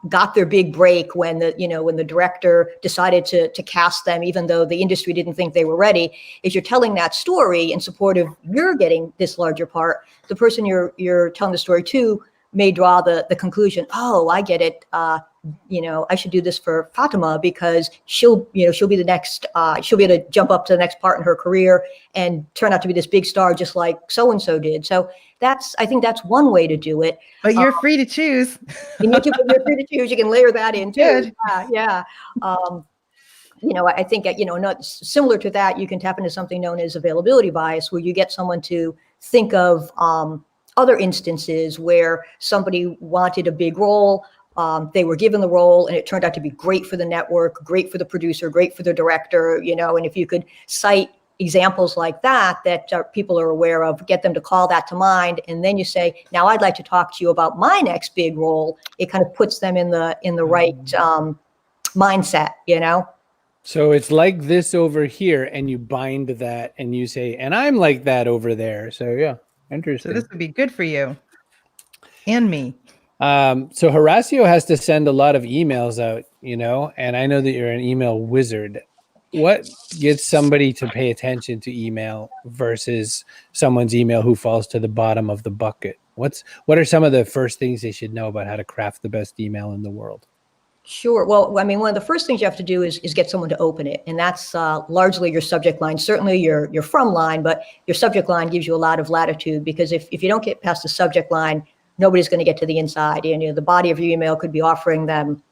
got their big break when the director decided to cast them, even though the industry didn't think they were ready. If you're telling that story in support of you're getting this larger part, the person you're telling the story to may draw the conclusion, oh, I get it. I should do this for Fatima because she'll be the next, she'll be able to jump up to the next part in her career and turn out to be this big star, just like so-and-so did. So I think that's one way to do it. But you're free to choose. You're free to choose. You can layer that in too. Yeah. I think, not similar to that, you can tap into something known as availability bias, where you get someone to think of, other instances where somebody wanted a big role, They were given the role, and it turned out to be great for the network, great for the producer, great for the director, you know. And if you could cite examples like that people are aware of, get them to call that to mind, and then you say, now I'd like to talk to you about my next big role. It kind of puts them in the right mindset, you know. So it's like this over here, and you bind that, and you say, and I'm like that over there. So yeah, interesting. So this would be good for you and me. So Horacio has to send a lot of emails out, you know, and I know that you're an email wizard. What gets somebody to pay attention to email versus someone's email who falls to the bottom of the bucket? What are some of the first things they should know about how to craft the best email in the world? Sure. Well, I mean, one of the first things you have to do is get someone to open it. And that's largely your subject line, certainly your from line, but your subject line gives you a lot of latitude, because if you don't get past the subject line, nobody's going to get to the inside. And, you know, the body of your email could be offering them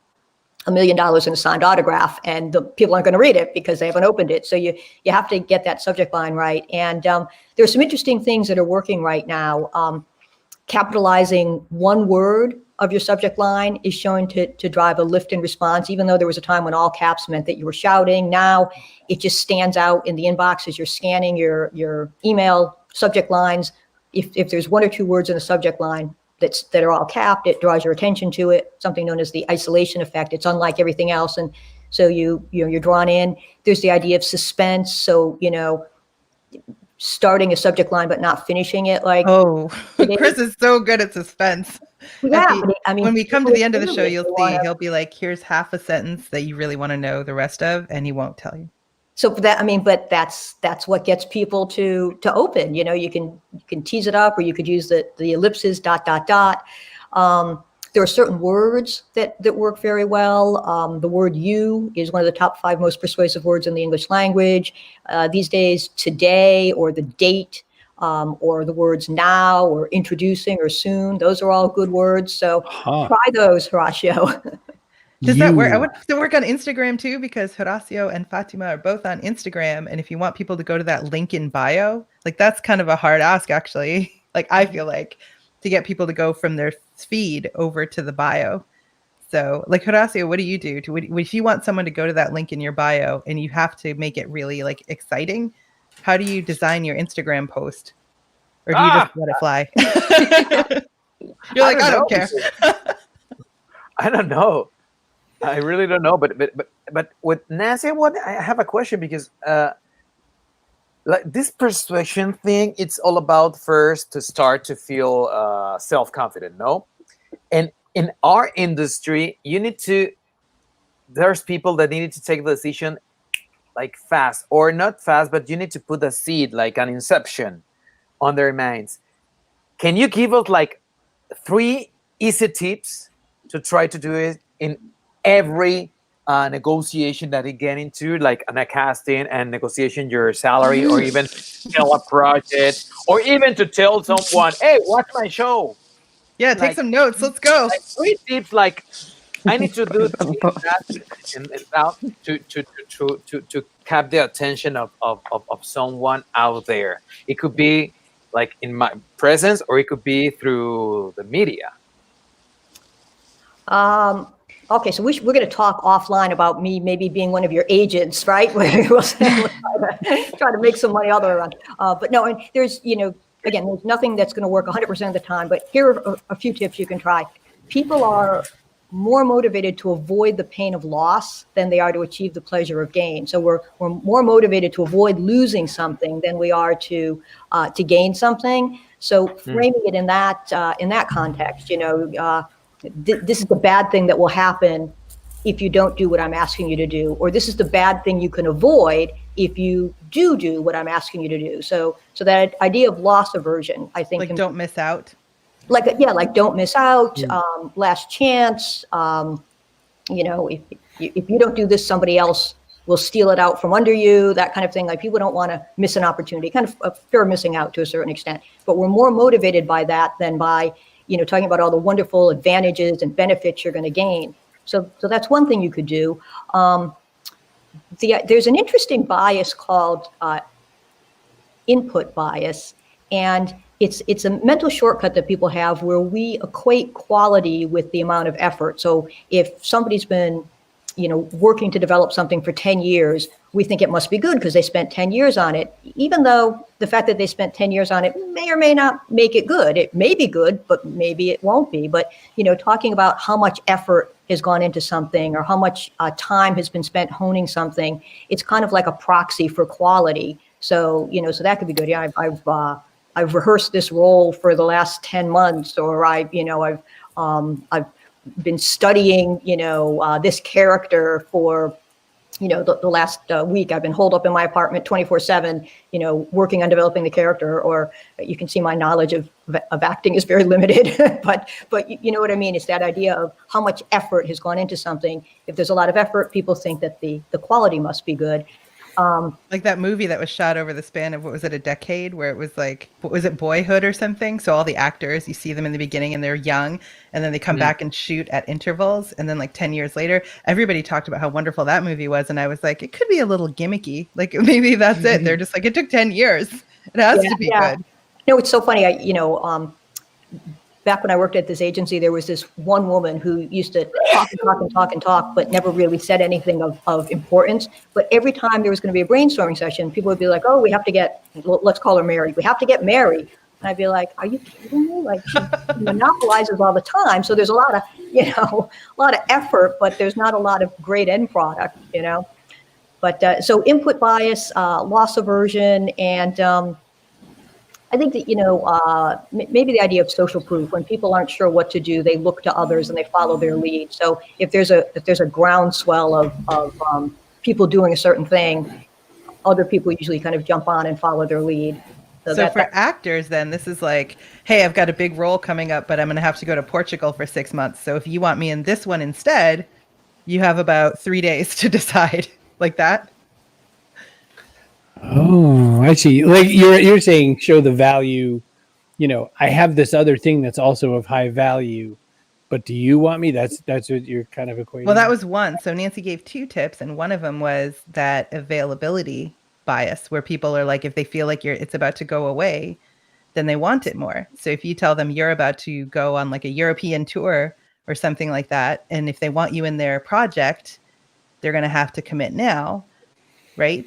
$1 million in a signed autograph, and the people aren't going to read it because they haven't opened it. So you have to get that subject line right. And there's some interesting things that are working right now. Capitalizing one word of your subject line is shown to drive a lift in response, even though there was a time when all caps meant that you were shouting. Now it just stands out in the inbox as you're scanning your email subject lines. If there's one or two words in the subject line that are all capped, it draws your attention to it, something known as the isolation effect. It's unlike everything else. And so you're drawn in. There's the idea of suspense. So, you know, starting a subject line but not finishing it. Like, oh, Chris is so good at suspense. Yeah, I mean, when we come to the end of the show, you'll see he'll be like, here's half a sentence that you really want to know the rest of, and he won't tell you. So that, I mean, but that's what gets people to open. You know, you can tease it up, or you could use the ellipses, ... There are certain words that work very well. The word "you" is one of the top 5 most persuasive words in the English language these days. Today, or the date, or the words now, or introducing, or soon. Those are all good words. So try those, Horacio. Does that work? I want to work on Instagram too, because Horacio and Fatima are both on Instagram. And if you want people to go to that link in bio, like that's kind of a hard ask, actually. Like I feel like, to get people to go from their feed over to the bio. So like, Horacio, what do you do? If you want someone to go to that link in your bio and you have to make it really like exciting, how do you design your Instagram post? Or do you just let it fly? You're like, I don't care. I don't know. I really don't know. But with Nancy, I have a question, because like this persuasion thing, it's all about first to start to feel self-confident, no? And in our industry, there's people that need to take the decision like fast, or not fast, but you need to put a seed, like an inception, on their minds. Can you give us like 3 easy tips to try to do it in every negotiation that you get into, like on a casting and negotiation your salary, or even tell a project, or even to tell someone, hey, watch my show? Yeah, take some notes. Let's go. Like 3 tips, like I need to do that and to cap the attention of someone out there. It could be like in my presence, or it could be through the media. Okay, so we're going to talk offline about me maybe being one of your agents, right? We'll try to make some money all the way around. But no, and there's, you know, again, there's nothing that's going to work 100% of the time, but here are a few tips you can try. People are more motivated to avoid the pain of loss than they are to achieve the pleasure of gain. So we're more motivated to avoid losing something than we are to gain something. So framing it in that context, you know, this is the bad thing that will happen if you don't do what I'm asking you to do, or this is the bad thing you can avoid if you do what I'm asking you to do. So that idea of loss aversion, I think, like don't miss out. Like don't miss out, last chance. You know, if you don't do this, somebody else will steal it out from under you. That kind of thing. Like people don't want to miss an opportunity. Kind of a fear of missing out to a certain extent. But we're more motivated by that than by, you know, talking about all the wonderful advantages and benefits you're going to gain. So that's one thing you could do. There's an interesting bias called input bias. And it's a mental shortcut that people have where we equate quality with the amount of effort. So if somebody's been, working to develop something for 10 years, we think it must be good because they spent 10 years on it, even though the fact that they spent 10 years on it may or may not make it good. It may be good, but maybe it won't be. But, talking about how much effort has gone into something or how much time has been spent honing something, it's kind of like a proxy for quality. So, so that could be good. Yeah, I've rehearsed this role for the last 10 months, or I've been studying, this character for, the last week. I've been holed up in my apartment 24/7, working on developing the character. Or you can see my knowledge of acting is very limited, but you know what I mean? It's that idea of how much effort has gone into something. If there's a lot of effort, people think that the quality must be good. Like that movie that was shot over the span of, what was it, a decade, where it was like, what was it, Boyhood or something? So all the actors, you see them in the beginning and they're young, and then they come back and shoot at intervals, and then like 10 years later, everybody talked about how wonderful that movie was, and I was like, it could be a little gimmicky. Like maybe that's it. They're just like, it took 10 years. It has to be good. No, it's so funny. Back when I worked at this agency, there was this one woman who used to talk, but never really said anything of importance. But every time there was going to be a brainstorming session, people would be like, "Oh, we have to let's call her Mary. We have to get Mary." And I'd be like, "Are you kidding me?" Like, she monopolizes all the time. So there's a lot of effort, but there's not a lot of great end product, But so input bias, loss aversion, and I think that, maybe the idea of social proof. When people aren't sure what to do, they look to others and they follow their lead. So if there's a groundswell of people doing a certain thing, other people usually kind of jump on and follow their lead. So for actors, then this is like, hey, I've got a big role coming up, but I'm going to have to go to Portugal for 6 months. So if you want me in this one instead, you have about 3 days to decide, like that. Oh, I see. Like you're saying, show the value. I have this other thing that's also of high value, but do you want me? That's what you're kind of equating. Well, that was one. So Nancy gave 2 tips, and one of them was that availability bias, where people are like, if they feel like it's about to go away, then they want it more. So if you tell them you're about to go on like a European tour or something like that, and if they want you in their project, they're going to have to commit now, right?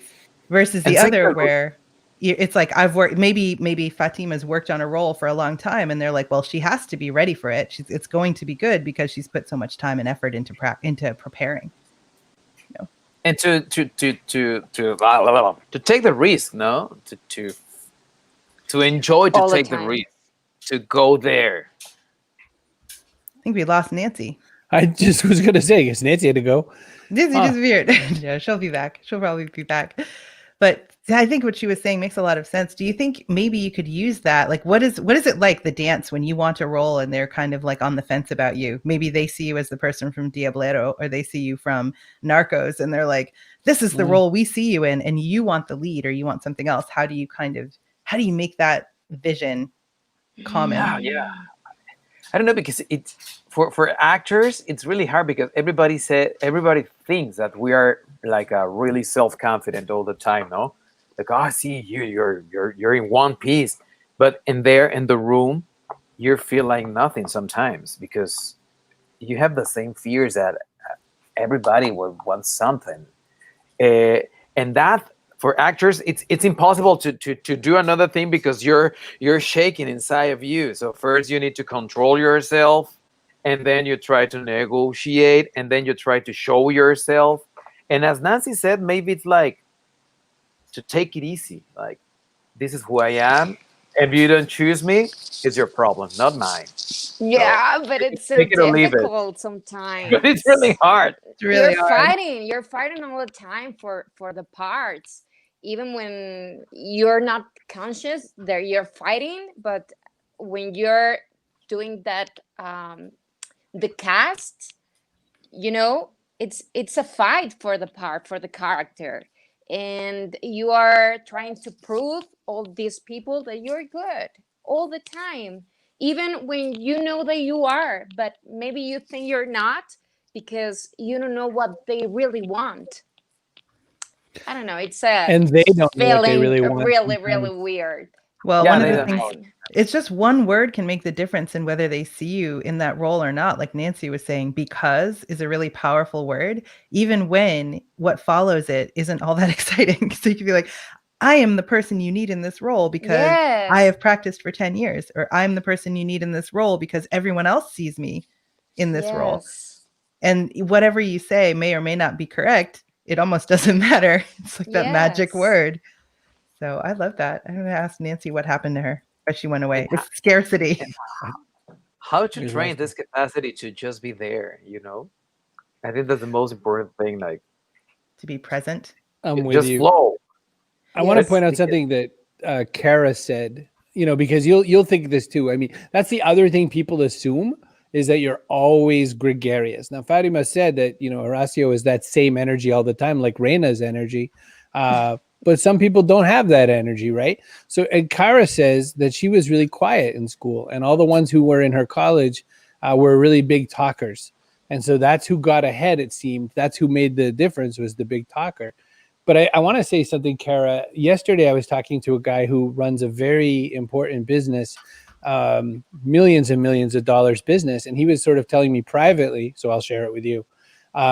Versus the other where it's like, I've worked, maybe Fatima's worked on a role for a long time, and they're like, well, she has to be ready for it. It's going to be good because she's put so much time and effort into preparing. And to take the risk, no, to enjoy, to take the risk, to go there. I think we lost Nancy. I just was gonna say, because Nancy had to go. Nancy disappeared. Yeah, she'll be back. She'll probably be back. But I think what she was saying makes a lot of sense. Do you think maybe you could use that? Like, what is it like, the dance, when you want a role and they're kind of like on the fence about you? Maybe they see you as the person from Diablero, or they see you from Narcos, and they're like, this is the role we see you in, and you want the lead or you want something else. How do you make that vision common? Yeah. I don't know, because it's for actors, it's really hard, because everybody thinks that we are like really self-confident all the time, no? Like, oh, I see you're in one piece, but in the room, you feel like nothing sometimes, because you have the same fears that everybody would want something, and that for actors, it's impossible to do another thing, because you're shaking inside of you. So first you need to control yourself, and then you try to negotiate, and then you try to show yourself. And as Nancy said, maybe it's like to take it easy. Like, this is who I am. If you don't choose me, it's your problem, not mine. Yeah, but it's so difficult sometimes. But it's really hard. It's really hard. You're fighting all the time for the parts. Even when you're not conscious that you're fighting, but when you're doing that, the cast, it's a fight for the part, for the character, and you are trying to prove all these people that you're good all the time, even when you know that you are, but maybe you think you're not, because you don't know what they really want. I don't know. It's and they don't know what they really want. Really weird. Well, Yeah, one of the Nathan things, Howard. it's just one word can make the difference in whether they see you in that role or not. Like Nancy was saying, because is a really powerful word, even when what follows it isn't all that exciting. So you can be like, I am the person you need in this role because I Yes. have practiced for 10 years, or I'm the person you need in this role because everyone else sees me in this role. Yes. And whatever you say may or may not be correct. It almost doesn't matter. It's like that magic Yes. word. So I love that. I'm going to ask Nancy what happened to her as she went away. And It's scarcity. and how to You're train welcome. this capacity to just be there, you know? I think that's the most important thing. Like, To be present. I'm with just you. flow. I want to Yes. point out something that Kara said, because you'll think this too. I mean, that's the other thing people assume is that you're always gregarious. Now, Fatima said that, Horacio is that same energy all the time, like Reina's energy. But some people don't have that energy, right? So, and Kara says that she was really quiet in school, and all the ones who were in her college were really big talkers. And so that's who got ahead, it seemed. That's who made the difference, was the big talker. But I want to say something, Kara. Yesterday, I was talking to a guy who runs a very important business, millions and millions of dollars business. And he was sort of telling me privately, so I'll share it with you,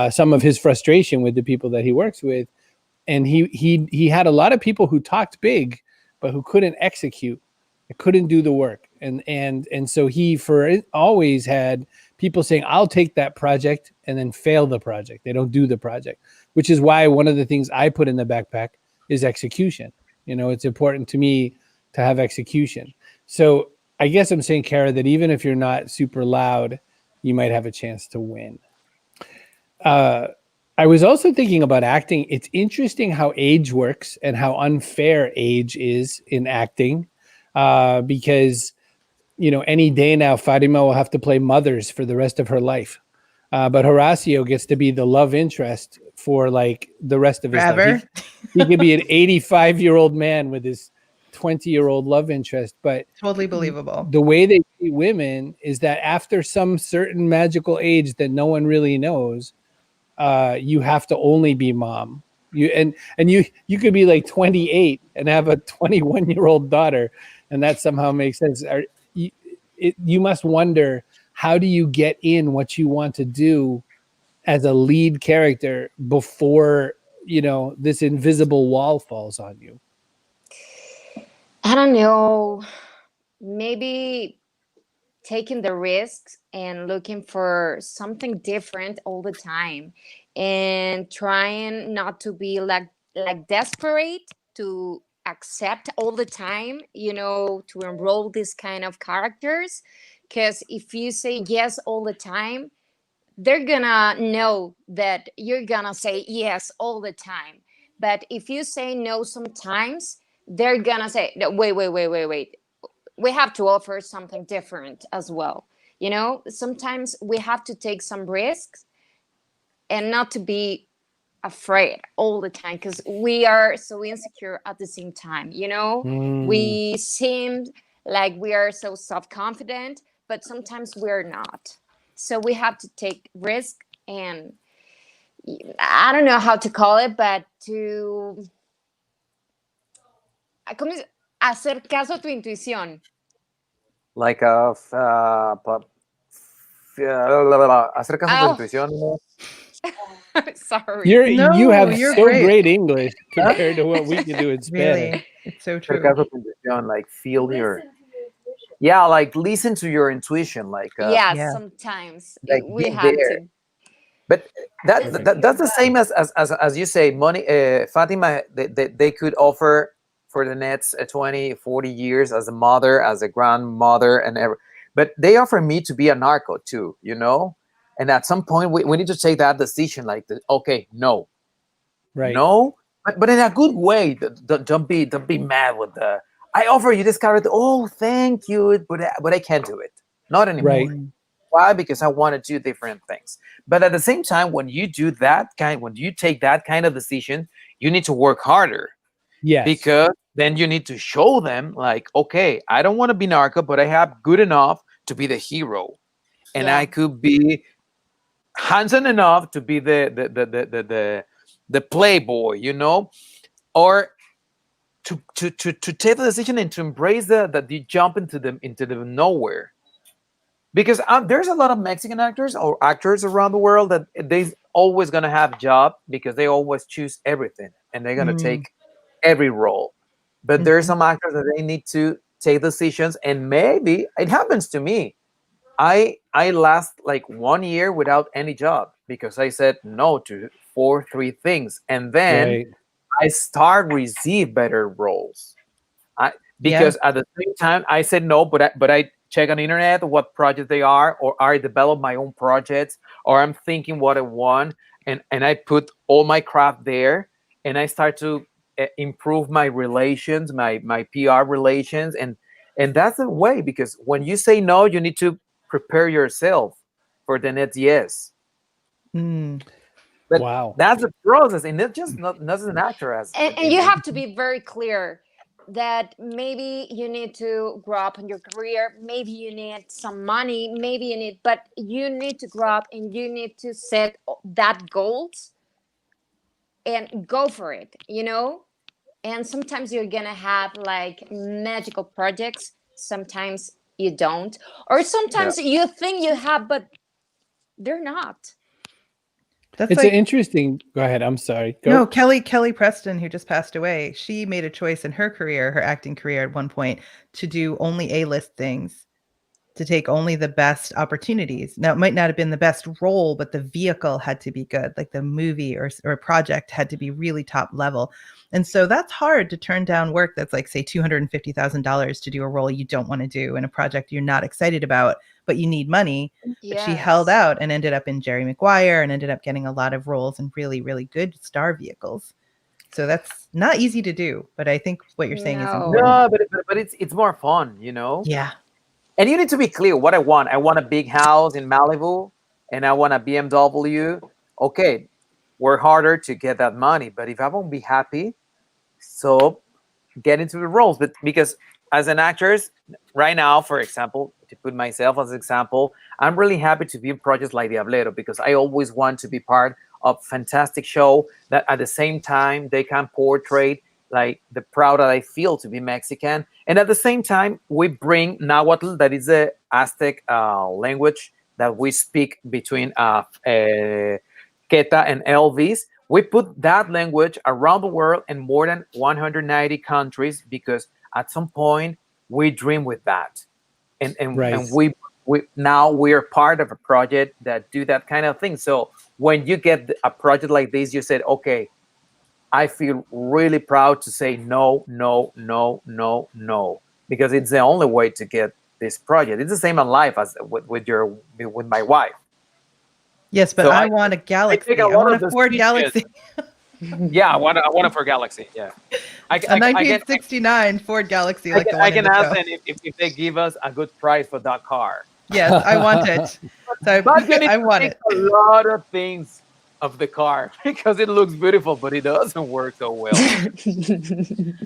some of his frustration with the people that he works with. And he had a lot of people who talked big, but who couldn't execute, couldn't do the work. And so he always had people saying, I'll take that project, and then fail the project. They don't do the project, which is why one of the things I put in the backpack is execution. It's important to me to have execution. So I guess I'm saying, Kara, that even if you're not super loud, you might have a chance to win. I was also thinking about acting. It's interesting how age works and how unfair age is in acting, because any day now, Fatima will have to play mothers for the rest of her life. But Horacio gets to be the love interest for like the rest of his Forever. life. He could be an 85-year-old man with his 20-year-old love interest. But Totally believable. the way they treat women is that after some certain magical age that no one really knows, you have to only be mom. You could be like 28 and have a 21-year-old daughter, and that somehow makes sense. You must wonder, how do you get in what you want to do as a lead character before this invisible wall falls on you? I don't know. Maybe taking the risks and looking for something different all the time, and trying not to be like desperate to accept all the time, to enroll this kind of characters. Because if you say yes all the time, they're gonna know that you're gonna say yes all the time. But if you say no sometimes, they're gonna say, "No, wait, we have to offer something different as well." Sometimes we have to take some risks and not to be afraid all the time, because we are so insecure at the same time. We seem like we are so self-confident, but sometimes we're not. So we have to take risk, and I don't know how to call it, but to hacer caso a tu intuición. Like hacer caso a tu intuición. Sorry. You have you're so great. great English compared to what we can do in Spanish. Really, it's so Hacer true. caso a tu intuición, like feel your. Yeah, like listen to your intuition, like Yeah, Yeah. sometimes like we be have there. to. But that's the same as you say, money. Fatima, they could offer for the next 20, 40 years as a mother, as a grandmother, and ever. But they offer me to be a narco too, And at some point, we need to take that decision. Like, okay, no, Right. no, but in a good way. Don't be mad with the. I offer you this character. Oh, thank you, but I can't do it. Not anymore. Right. Why? Because I want to do different things. But at the same time, when you take that kind of decision, you need to work harder. Yes. Because then you need to show them, like, okay, I don't want to be narco, but I have good enough to be the hero, and Yeah. I could be handsome enough to be the playboy, or to take the decision and to embrace that you jump into the nowhere. Because there's a lot of Mexican actors or actors around the world that they always gonna have job because they always choose everything and they're gonna take every role. But there's some actors that they need to take decisions, and maybe it happens to me. I last like 1 year without any job because I said no to 3 things, and then Right. I start receive better roles. Because at the same time I said no, but I check on the internet what projects they are, or I develop my own projects, or I'm thinking what I want, and I put all my craft there, and I start to improve my relations, my PR relations, and that's the way. Because when you say no, you need to prepare yourself for the next yes. But Wow. that's the process, and it's just not as an actor as. And you have to be very clear that maybe you need to grow up in your career, maybe you need some money, but you need to grow up and you need to set that goals and go for it, and sometimes you're gonna have like magical projects, sometimes you don't, or sometimes you think you have, but they're not. That's It's like, an interesting. Go ahead. I'm sorry. Go. No, Kelly Preston, who just passed away, she made a choice in her career, her acting career at one point, to do only A-list things, to take only the best opportunities. Now, it might not have been the best role, but the vehicle had to be good. Like the movie or project had to be really top level. And so that's hard to turn down work that's like, say, $250,000 to do a role you don't want to do in a project you're not excited about, but you need money. But she held out and ended up in Jerry Maguire and ended up getting a lot of roles in really, really good star vehicles. So that's not easy to do. But I think what you're saying is important. No, but it's more fun, Yeah. And you need to be clear what I want. I want a big house in Malibu, and I want a BMW. Okay, work harder to get that money. But if I won't be happy, so get into the roles. But because as an actress, right now, for example, to put myself as an example, I'm really happy to be in projects like Diablero because I always want to be part of fantastic show that at the same time they can portray like the proud that I feel to be Mexican. And at the same time, we bring Nahuatl, that is the Aztec language that we speak between Queta and Elvis. We put that language around the world in more than 190 countries because at some point we dream with that. And we now we're part of a project that do that kind of thing. So when you get a project like this, you said, okay, I feel really proud to say no, because it's the only way to get this project. It's the same in life as with my wife. Yes, but so I want a Galaxy. I want a Ford Galaxy. Yeah, I want a Ford Galaxy. Yeah, a 1969 Ford Galaxy. Like I can ask them if they give us a good price for that car. Yes, I want it. So I want it. A lot of things of the car because it looks beautiful, but it doesn't work so well.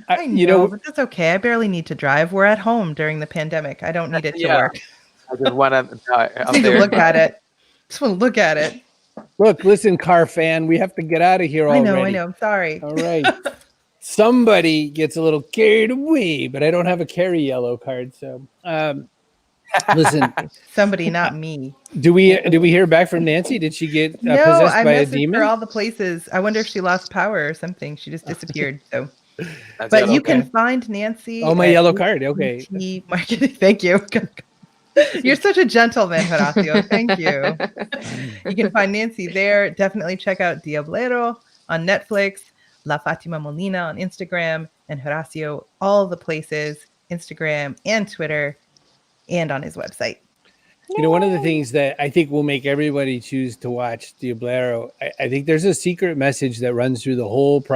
I know, but that's okay. I barely need to drive. We're at home during the pandemic. I don't need it to work. I just want to look at it. Just want to look at it. Look, listen, car fan, we have to get out of here already. I know. I'm sorry. All right. Somebody gets a little carried away, but I don't have a carry yellow card, so listen. Somebody, not me. Do we hear back from Nancy? Did she get possessed by a demon? Her all the places. I wonder if she lost power or something. She just disappeared. So, but you can find Nancy. Oh, my yellow card. Okay. Thank you. You're such a gentleman, Horacio. Thank you. You can find Nancy there. Definitely check out Diablero on Netflix, La Fatima Molina on Instagram, and Horacio all the places, Instagram and Twitter, and on his website. You know, one of the things that I think will make everybody choose to watch Diablero, I think there's a secret message that runs through the whole process.